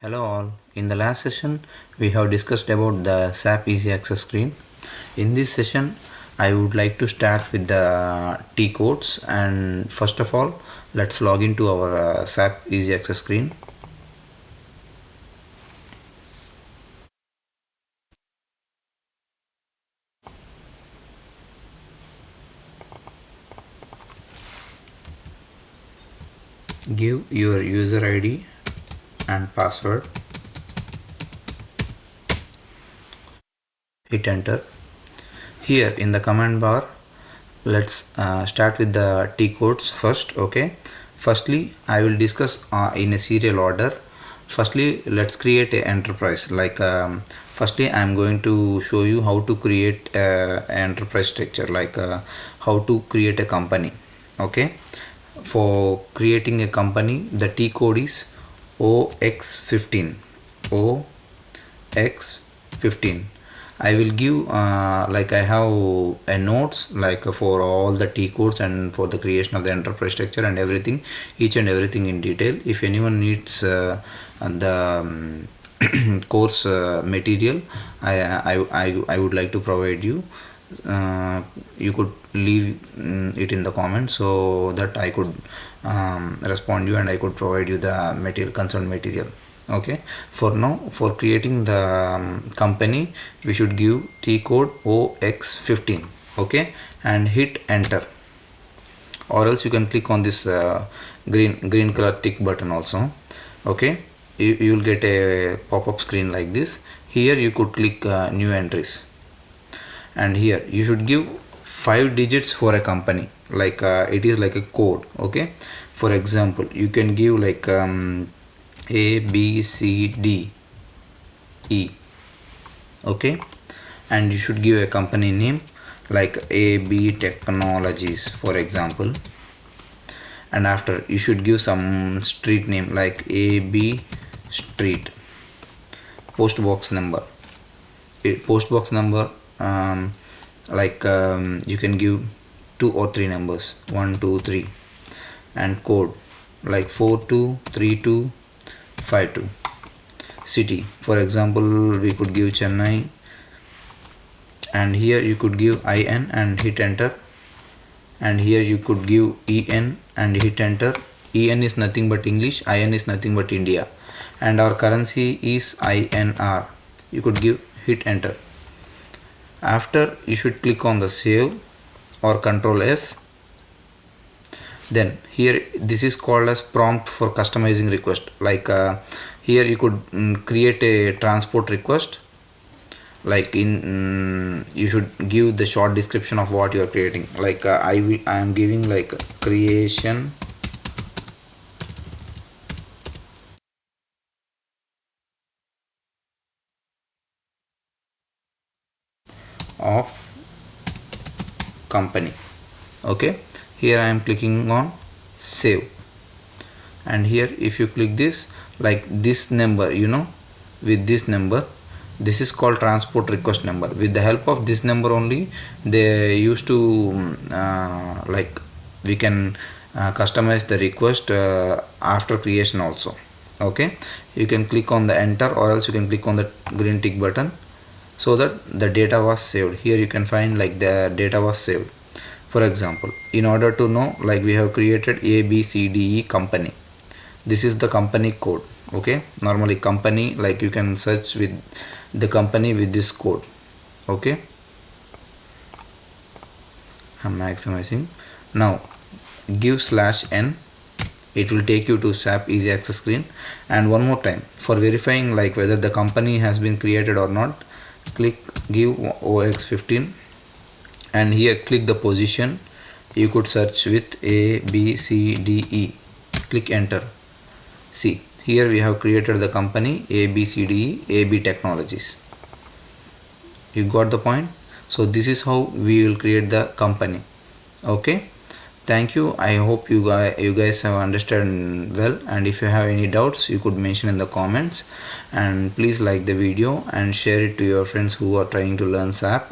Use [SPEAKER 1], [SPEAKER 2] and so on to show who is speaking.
[SPEAKER 1] Hello all. In the last session, we have discussed about the SAP Easy Access screen. In this session, I would like to start with the T codes, and first of all, let's log into our SAP Easy Access screen. Give your user ID and password. Hit enter. Here in the command bar, let's start with the T codes first. Okay, firstly I will discuss in a serial order. Firstly, let's create a enterprise. Firstly, I'm going to show you how to create an enterprise structure, how to create a company. Okay, for creating a company, the T code is OX15. OX15. I will give I have a notes for all the T codes and for the creation of the enterprise structure and everything, each and everything in detail. If anyone needs the course material, I would like to provide you. You could leave it in the comments so that I could respond you and I could provide you the material, concerned material. Okay, for now, for creating the company, we should give T code OX15. Okay, and hit enter, or else you can click on this green color tick button also. Okay, you will get a pop-up screen like this. Here you could click new entries, and here you should give 5 digits for a company, it is like a code. Okay, for example, you can give A, B, C, D, E. Okay, and you should give a company name like AB Technologies, for example. And after, you should give some street name like AB Street. Post box number. Post box number, you can give 2 or 3 numbers, 1, 2, 3, and code like 423252. City, for example, we could give Chennai, and here you could give IN and hit enter, and here you could give EN and hit enter. EN is nothing but English, IN is nothing but India, and our currency is INR. You could give hit enter. After, you should click on the save or Control S. Then here, this is called as prompt for customizing request. Here you could create a transport request. You should give the short description of what you are creating. I am giving creation of company. Okay, here I am clicking on save, and here if you click this, this number, with this number, this is called transport request number. With the help of this number only, they used to we can customize the request after creation also. Okay, you can click on the enter, or else you can click on the green tick button, so that the data was saved. Here you can find the data was saved. For example, in order to know, we have created ABCDE company. This is the company code. Okay, normally company, you can search with the company with this code. Okay, I'm maximizing. Now give /n, it will take you to SAP Easy Access screen. And one more time, for verifying whether the company has been created or not, click give OX15, and here click the position. You could search with A, B, C, D, E. Click enter. See, here we have created the company ABCDE, AB Technologies. You got the point? So this is how we will create the company. Okay, thank you. I hope you guys have understood well, and if you have any doubts, you could mention in the comments. And please like the video and share it to your friends who are trying to learn SAP.